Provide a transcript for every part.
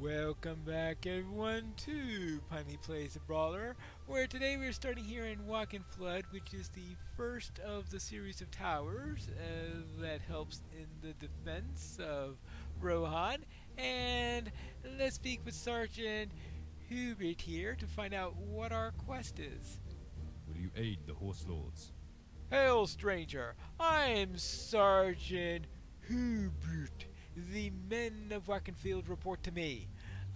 Welcome back everyone to Pineleaf Plays the Brawler, where today we're starting here in Walk and Flood, which is the first of the series of towers that helps in the defense of Rohan. And let's speak with Sergeant Hubert here to find out what our quest is. Will you aid the Horse Lords? Hail, stranger! I am Sergeant Hubert. The men of Wackenfield report to me.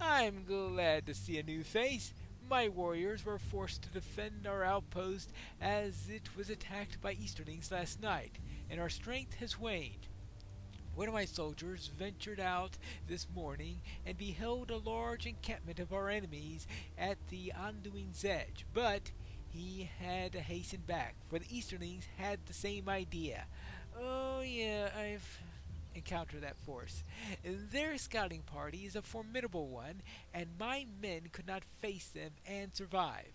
I'm glad to see a new face. My warriors were forced to defend our outpost as it was attacked by Easterlings last night, and our strength has waned. One of my soldiers ventured out this morning and beheld a large encampment of our enemies at the Anduin's edge, but he had to hasten back, for the Easterlings had the same idea. Oh yeah, I've encounter that force. Their scouting party is a formidable one, and my men could not face them and survive.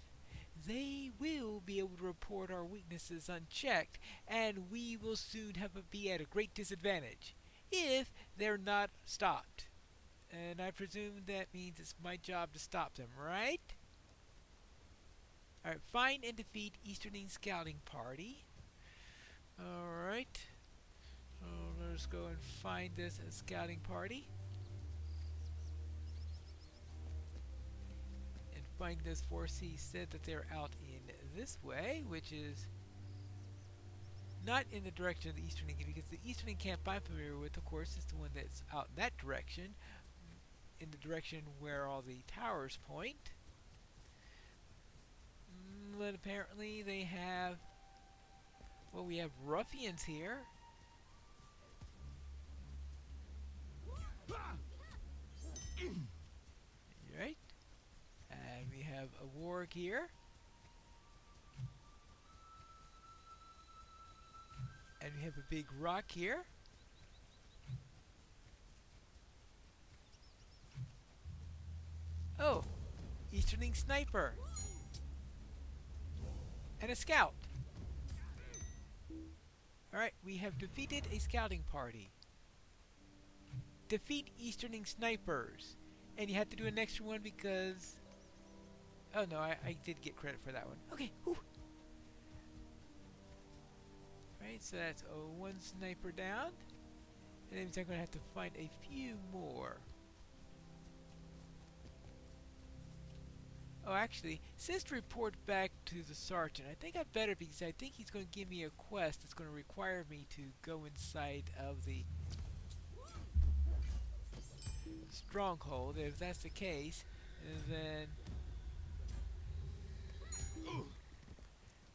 They will be able to report our weaknesses unchecked, and we will soon be at a great disadvantage, if they're not stopped. And I presume that means it's my job to stop them, right? Alright, find and defeat Easterling scouting party. Alright. So let's go and find this scouting party. And find this force. He said that they're out in this way, which is not in the direction of the Eastern Camp, because the Eastern Camp I'm familiar with, of course, is the one that's out in that direction, in the direction where all the towers point. But apparently they have, well, we have ruffians here. Right? And we have a warg here. And we have a big rock here. Oh, Easterling sniper. And a scout. Alright, we have defeated a scouting party. Defeat Easterling snipers. And you have to do an extra one because... Oh no, I did get credit for that one. Okay, whew. Right, so that's one sniper down. And that means I'm going to have to find a few more. Oh, actually, says to report back to the sergeant. I think I better, because I think he's going to give me a quest that's going to require me to go inside of the stronghold. If that's the case, then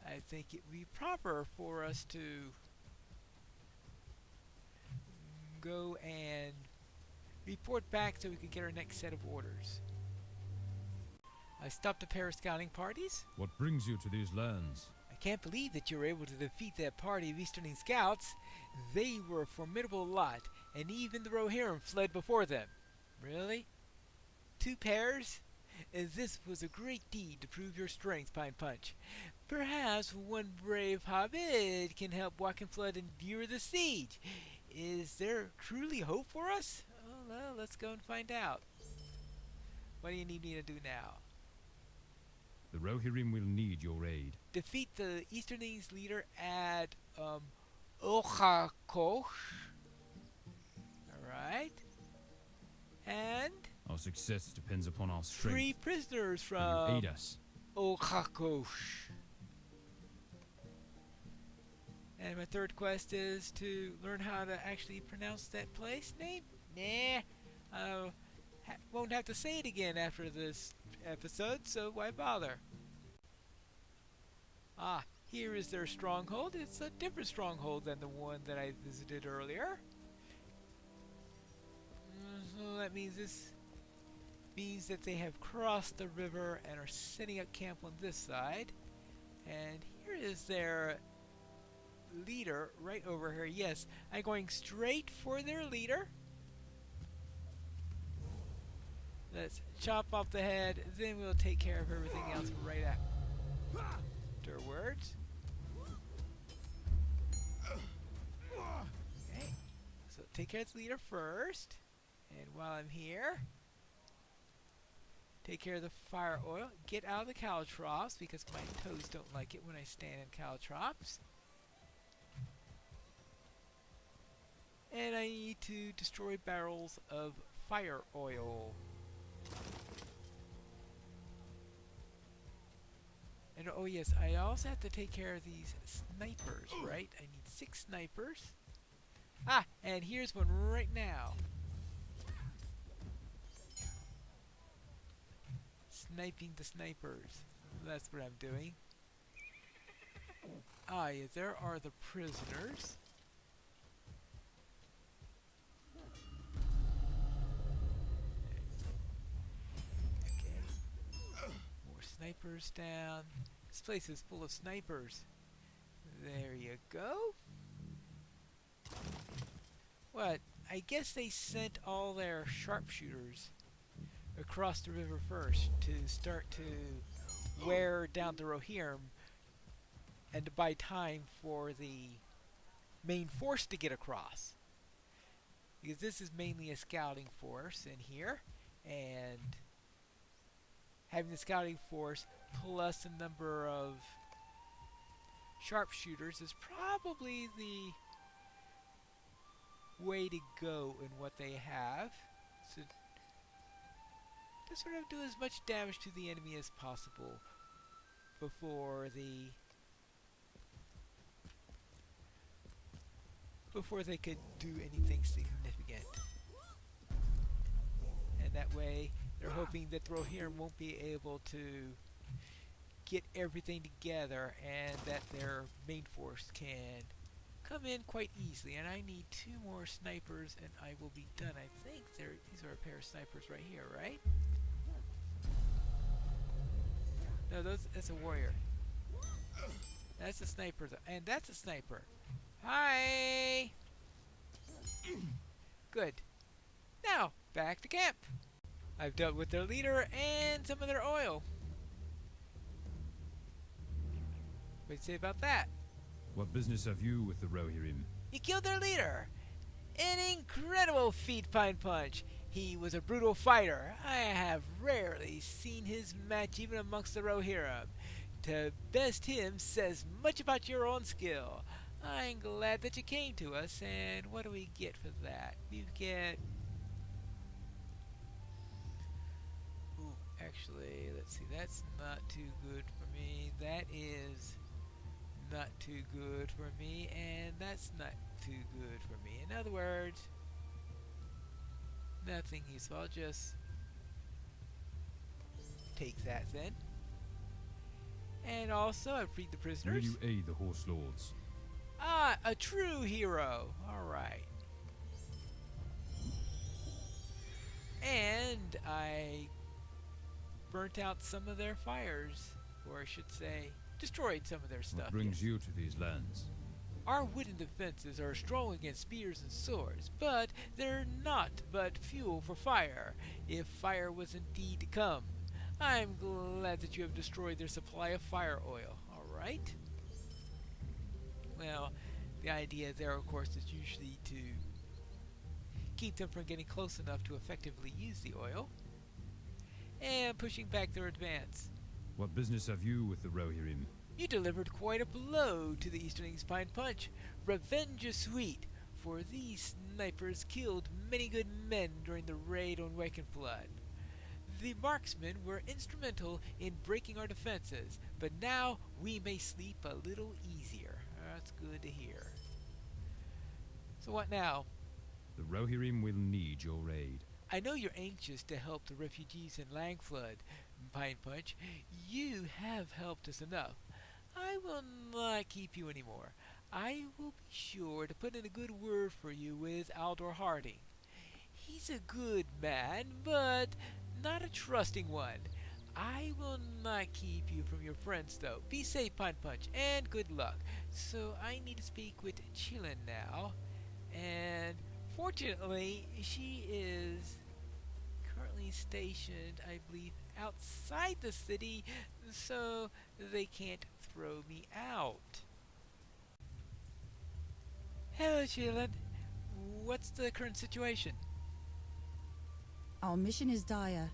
I think it would be proper for us to go and report back so we can get our next set of orders. I stopped a pair of scouting parties. What brings you to these lands? I can't believe that you were able to defeat that party of Easterling scouts. They were a formidable lot, and even the Rohirrim fled before them. Really? 2 pairs? This was a great deed to prove your strength, Pine Punch. Perhaps one brave hobbit can help Walk and Flood endure the siege. Is there truly hope for us? Oh, well, let's go and find out. What do you need me to do now? The Rohirrim will need your aid. Defeat the Easterlings leader at Ochakosh. Alright. And Our success depends upon our strength. free prisoners Will from you aid us? Ochakosh. And my third quest is to learn how to actually pronounce that place name. Nah, won't have to say it again after this episode, so why bother? Ah, here is their stronghold. It's a different stronghold than the one that I visited earlier. So that means that they have crossed the river and are setting up camp on this side. And here is their leader right over here. Yes, I'm going straight for their leader. Let's chop off the head, then we'll take care of everything else right afterwards. Okay, so take care of the leader first. And while I'm here, take care of the fire oil, get out of the caltrops because my toes don't like it when I stand in caltrops. And I need to destroy barrels of fire oil. And oh yes, I also have to take care of these snipers, right? I need 6 snipers. Ah, and here's one right now. Sniping the snipers. That's what I'm doing. Ah, yeah, there are the prisoners. Okay. More snipers down. This place is full of snipers. There you go. What? I guess they sent all their sharpshooters across the river first to start to wear down the Rohirrim and to buy time for the main force to get across. Because this is mainly a scouting force in here, and having the scouting force plus a number of sharpshooters is probably the way to go in what they have. So to sort of do as much damage to the enemy as possible before they could do anything significant. And that way they're hoping that the Rohirrim won't be able to get everything together and that their main force can come in quite easily. And I need 2 more snipers and I will be done. I think these are a pair of snipers right here, right? No, that's a warrior. That's a sniper, and that's a sniper. Hi! Good. Now, back to camp. I've dealt with their leader and some of their oil. What do you say about that? What business have you with the Rohirrim? You killed their leader! An incredible feat, Pine Punch. He was a brutal fighter. I have rarely seen his match even amongst the Rohirrim. To best him says much about your own skill. I'm glad that you came to us, and what do we get for that? You get... Ooh, actually, let's see, that's not too good for me. That is not too good for me, and that's not too good for me. In other words, nothing useful. I'll just take that then. And also, I've freed the prisoners. Will you aid the horse lords? Ah, a true hero. Alright. And I burnt out some of their fires. Or I should say, destroyed some of their stuff. What brings you to these lands? Our wooden defenses are strong against spears and swords, but they're not but fuel for fire, if fire was indeed to come. I'm glad that you have destroyed their supply of fire oil, alright? Well, the idea there, of course, is usually to keep them from getting close enough to effectively use the oil, and pushing back their advance. What business have you with the Rohirrim? You delivered quite a blow to the Easterlings, Pine Punch. Revenge is sweet, for these snipers killed many good men during the raid on Wakenflood. The marksmen were instrumental in breaking our defenses, but now we may sleep a little easier. That's good to hear. So what now? The Rohirrim will need your aid. I know you're anxious to help the refugees in Langflood, Pine Punch. You have helped us enough. I will not keep you anymore. I will be sure to put in a good word for you with Aldor Harding. He's a good man, but not a trusting one. I will not keep you from your friends, though. Be safe, Pine Punch, and good luck. So I need to speak with Sheila now, and fortunately, she is currently stationed, I believe, outside the city, so they can't throw me out. Hello, Sheila. What's the current situation? Our mission is dire.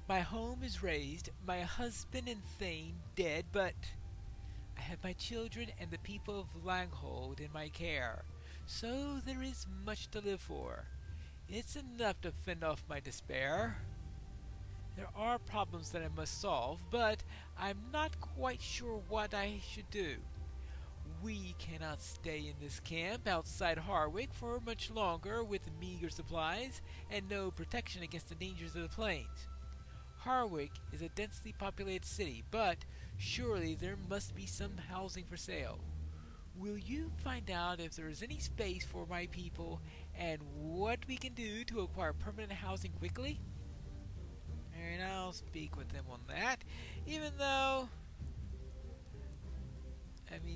My home is razed, my husband and Thane dead, but I have my children and the people of Langhold in my care, so there is much to live for. It's enough to fend off my despair. There are problems that I must solve, but I'm not quite sure what I should do. We cannot stay in this camp outside Harwick for much longer with meager supplies and no protection against the dangers of the plains. Harwick is a densely populated city, but surely there must be some housing for sale. Will you find out if there is any space for my people and what we can do to acquire permanent housing quickly? And I'll speak with them on that, even though,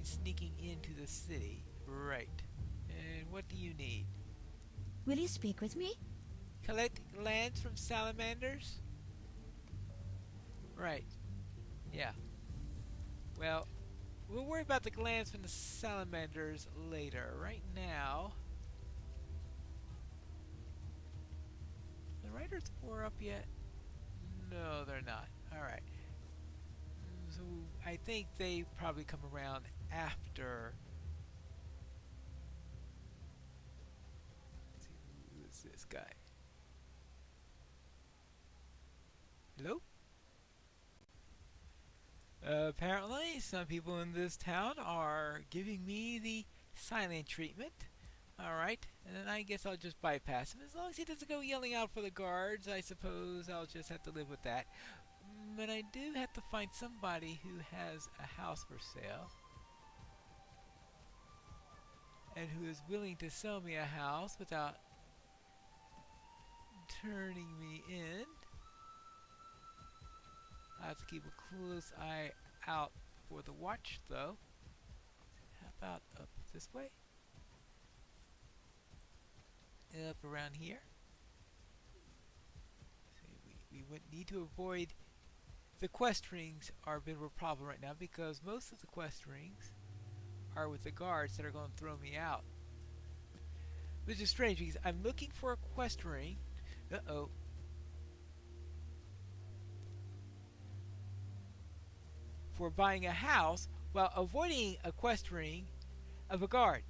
sneaking into the city. Right. And what do you need? Will you speak with me? Collect lands from salamanders? Right. Yeah. Well, we'll worry about the lands from the salamanders later. Right now... The Riders 4 up yet? No, they're not. Alright. So, I think they probably come around after... Let's see, who is this guy? Hello? Apparently, some people in this town are giving me the silent treatment. Alright, and I guess I'll just bypass him. As long as he doesn't go yelling out for the guards, I suppose I'll just have to live with that. But I do have to find somebody who has a house for sale. And who is willing to sell me a house without turning me in. I have to keep a close eye out for the watch, though. How about up this way? Up around here. See, we would need to avoid... The quest rings are a bit of a problem right now because most of the quest rings are with the guards that are going to throw me out. Which is strange because I'm looking for a quest ring. Uh-oh. For buying a house while avoiding a quest ring of a guard.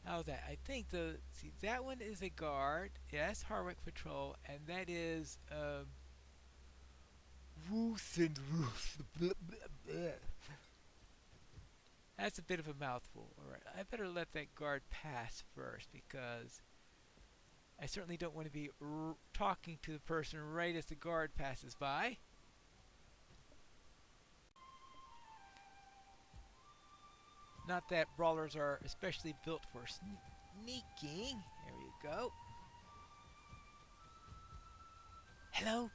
How's that? I think see, that one is a guard. Yes, Harwick Patrol, and that is Ruth and Ruth. That's a bit of a mouthful. Alright, I better let that guard pass first because I certainly don't want to be talking to the person right as the guard passes by. Not that brawlers are especially built for sneaking. There you go. Hello?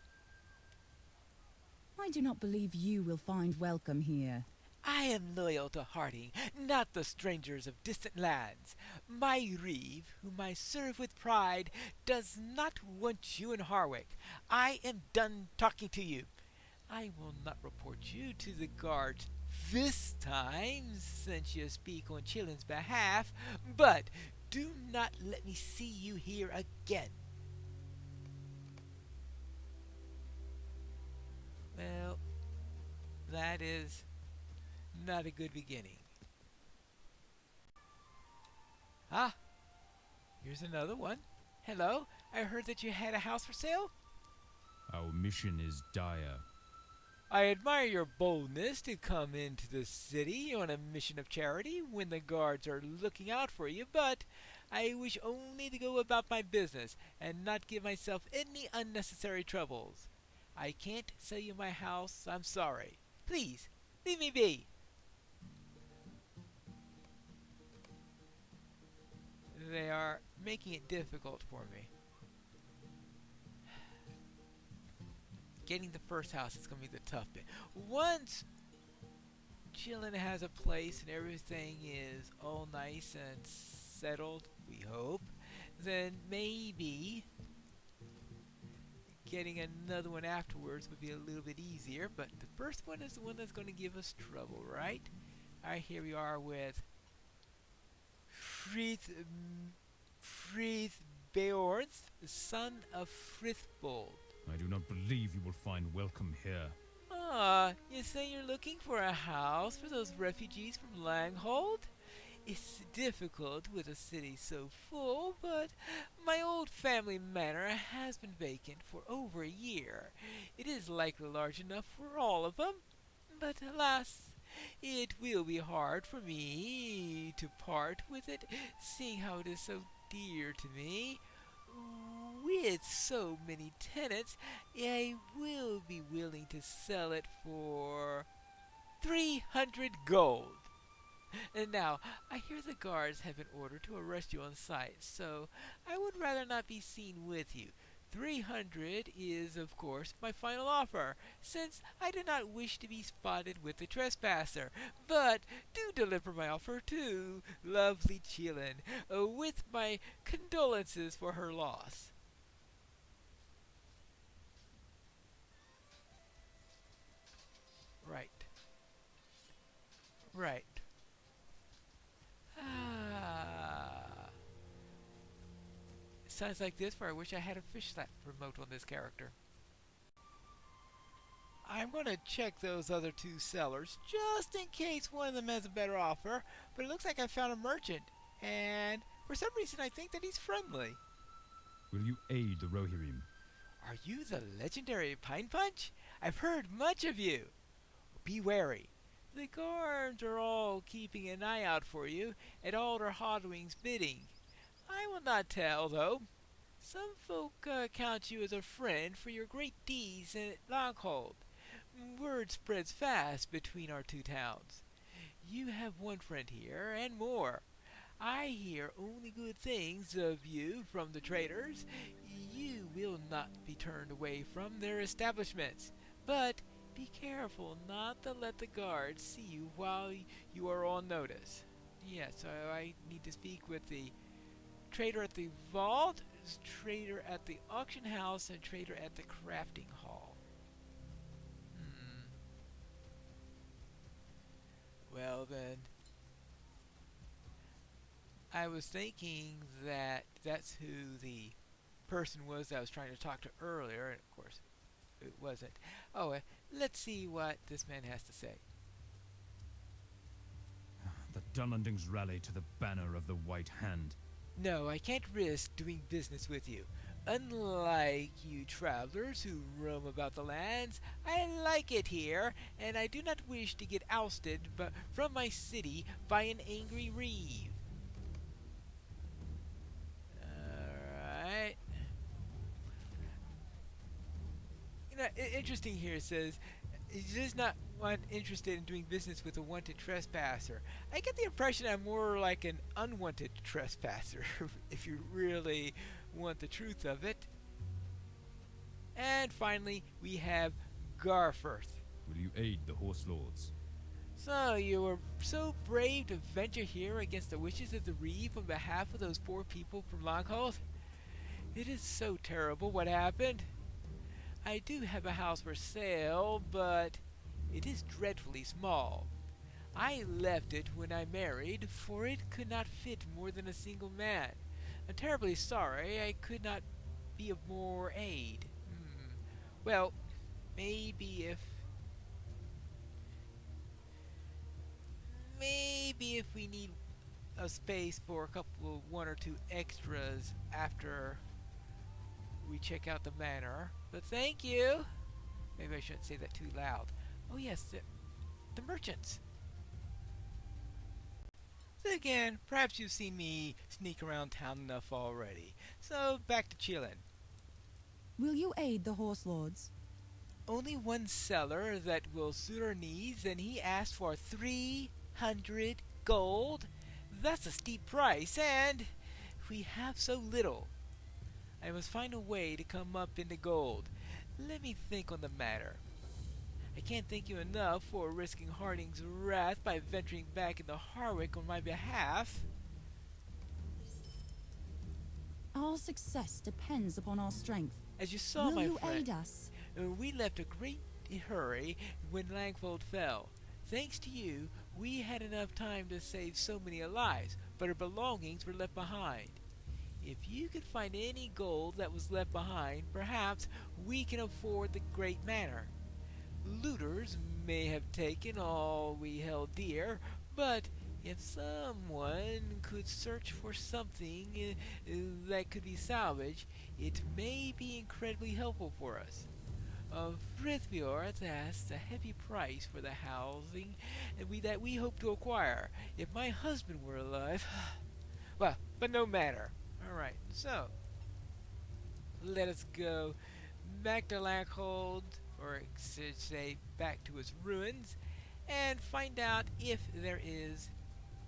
I do not believe you will find welcome here. I am loyal to Harding, not the strangers of distant lands. My Reeve, whom I serve with pride, does not want you in Harwick. I am done talking to you. I will not report you to the guards this time, since you speak on Chillin's behalf, but do not let me see you here again. Well, that is not a good beginning. Ah, here's another one. Hello, I heard that you had a house for sale? Our mission is dire. I admire your boldness to come into the city on a mission of charity when the guards are looking out for you, but I wish only to go about my business and not give myself any unnecessary troubles. I can't sell you my house, I'm sorry. Please, leave me be. They are making it difficult for me. Getting the first house is going to be the tough bit. Once Chillin has a place and everything is all nice and settled, we hope, then maybe getting another one afterwards would be a little bit easier. But the first one is the one that's going to give us trouble, right? Alright, here we are with Frith Beorth, the son of Frithbold. I do not believe you will find welcome here. Ah, you say you're looking for a house for those refugees from Langhold? It's difficult with a city so full, but my old family manor has been vacant for over a year. It is likely large enough for all of them, but alas, it will be hard for me to part with it, seeing how it is so dear to me. With so many tenants, I will be willing to sell it for 300 gold. And now, I hear the guards have been ordered to arrest you on sight, so I would rather not be seen with you. 300 is, of course, my final offer, since I do not wish to be spotted with the trespasser. But do deliver my offer to lovely Sheila, with my condolences for her loss. Right. Right. Ah. Sounds like this where I wish I had a fish slap remote on this character. I'm going to check those other two sellers just in case one of them has a better offer, but it looks like I found a merchant, and for some reason I think that he's friendly. Will you aid the Rohirrim? Are you the legendary Pine Punch? I've heard much of you. Be wary. The guards are all keeping an eye out for you at Alder Hodwing's bidding. I will not tell, though. Some folk count you as a friend for your great deeds at Longhold. Word spreads fast between our two towns. You have one friend here, and more. I hear only good things of you from the traders. You will not be turned away from their establishments, but be careful not to let the guards see you while you are on notice. Yes, so I need to speak with the trader at the vault, trader at the auction house, and trader at the crafting hall. Well then, I was thinking that that's who the person was that I was trying to talk to earlier, and of course it wasn't. Oh, let's see what this man has to say. The Dunlendings rally to the banner of the White Hand. No, I can't risk doing business with you. Unlike you travelers who roam about the lands, I like it here, and I do not wish to get ousted from my city by an angry reeve. Alright. You know, interesting here, it says, he's just not interested in doing business with a wanted trespasser. I get the impression I'm more like an unwanted trespasser, if you really want the truth of it. And finally, we have Garforth. Will you aid the Horse Lords? So, you were so brave to venture here against the wishes of the Reeve on behalf of those poor people from Longhold? It is so terrible what happened. I do have a house for sale, but it is dreadfully small. I left it when I married, for it could not fit more than a single man. I'm terribly sorry I could not be of more aid. Well, maybe if we need a space for a couple, one or two extras after we check out the manor. But thank you. Maybe I shouldn't say that too loud. Oh yes, the merchants. So again, perhaps you've seen me sneak around town enough already. So back to chillin'. Will you aid the Horse Lords? Only one seller that will suit our needs, and he asked for 300 gold. That's a steep price, and we have so little. I must find a way to come up into gold. Let me think on the matter. I can't thank you enough for risking Harding's wrath by venturing back into Harwick on my behalf. Our success depends upon our strength. As you saw, Will my you friend, aid us? we left a great hurry when Langfold fell. Thanks to you, we had enough time to save so many lives, but our belongings were left behind. If you could find any gold that was left behind, perhaps we can afford the great manor. Looters may have taken all we held dear, but if someone could search for something that could be salvaged, it may be incredibly helpful for us. Frithbjorn asks a heavy price for the housing that we hope to acquire. If my husband were alive... well, but no matter. Alright, so let us go back to Lackhold, or I should say back to its ruins, and find out if there is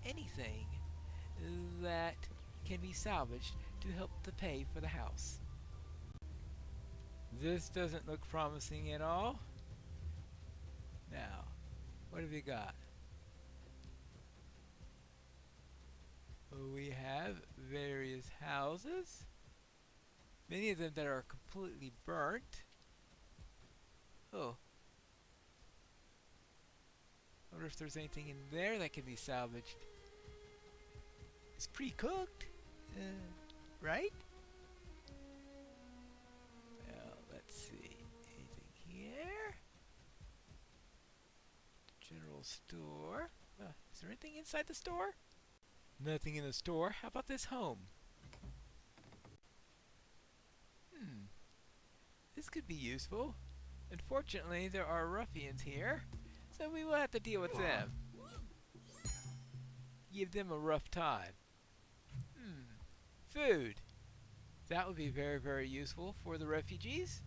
anything that can be salvaged to help to pay for the house. This doesn't look promising at all. Now, what have you got? We have various houses, many of them that are completely burnt. Oh. I wonder if there's anything in there that can be salvaged. It's pre-cooked, right? Well, let's see. Anything here? General store. Is there anything inside the store? Nothing in the store. How about this home? This could be useful. Unfortunately, there are ruffians here, so we will have to deal with them. Give them a rough time. Food. That would be very, very useful for the refugees.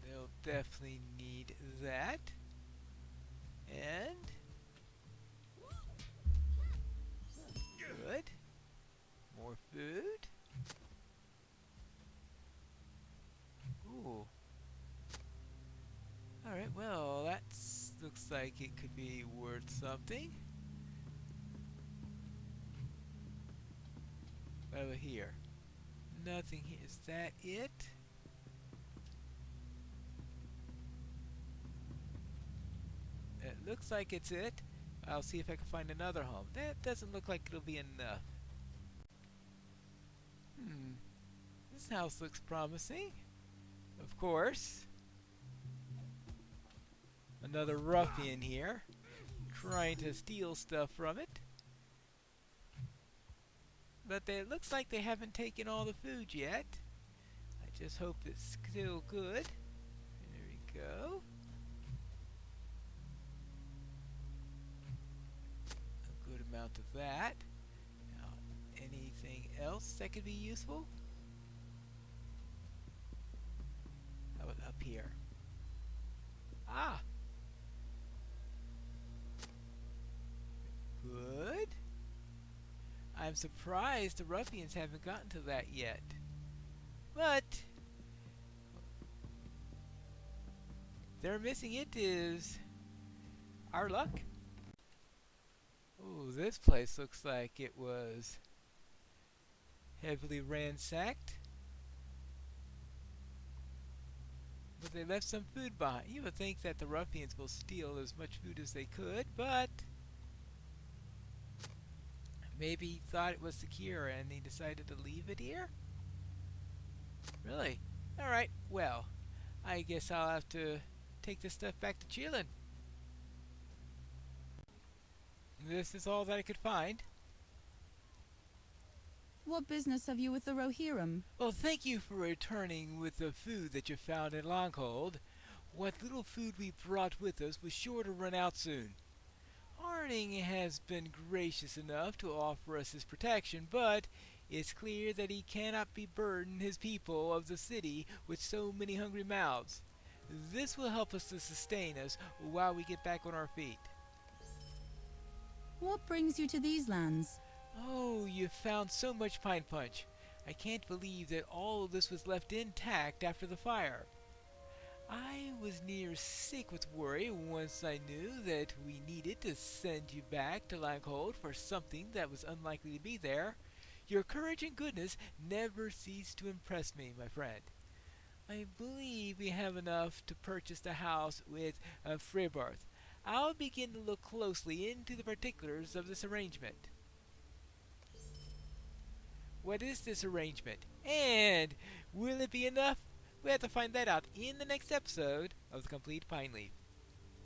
They'll definitely need that. And good. More food. Ooh. Alright, well, that looks like it could be worth something. Over here. Nothing here. Is that it? It looks like it's it. I'll see if I can find another home. That doesn't look like it'll be enough. This house looks promising. Of course. Another ruffian here, trying to steal stuff from it. But it looks like they haven't taken all the food yet. I just hope it's still good. There we go. A good amount of that. Now, anything else that could be useful? How about up here? Ah! Good. I'm surprised the ruffians haven't gotten to that yet. But they're missing it is our luck. Oh, this place looks like it was heavily ransacked. But they left some food behind. You would think that the ruffians will steal as much food as they could, but maybe he thought it was secure and he decided to leave it here? Really? Alright, well, I guess I'll have to take this stuff back to Sheila. This is all that I could find. What business have you with the Rohirrim? Well, thank you for returning with the food that you found in Longhold. What little food we brought with us was sure to run out soon. Harding has been gracious enough to offer us his protection, but it's clear that he cannot be burden his people of the city with so many hungry mouths. This will help us to sustain us while we get back on our feet. What brings you to these lands? Oh, you found so much pine punch. I can't believe that all of this was left intact after the fire. I was near sick with worry once I knew that we needed to send you back to Langhold for something that was unlikely to be there. Your courage and goodness never cease to impress me, my friend. I believe we have enough to purchase the house with Fribarth. I'll begin to look closely into the particulars of this arrangement. What is this arrangement? And will it be enough? We have to find that out in the next episode of The Complete Pineleaf.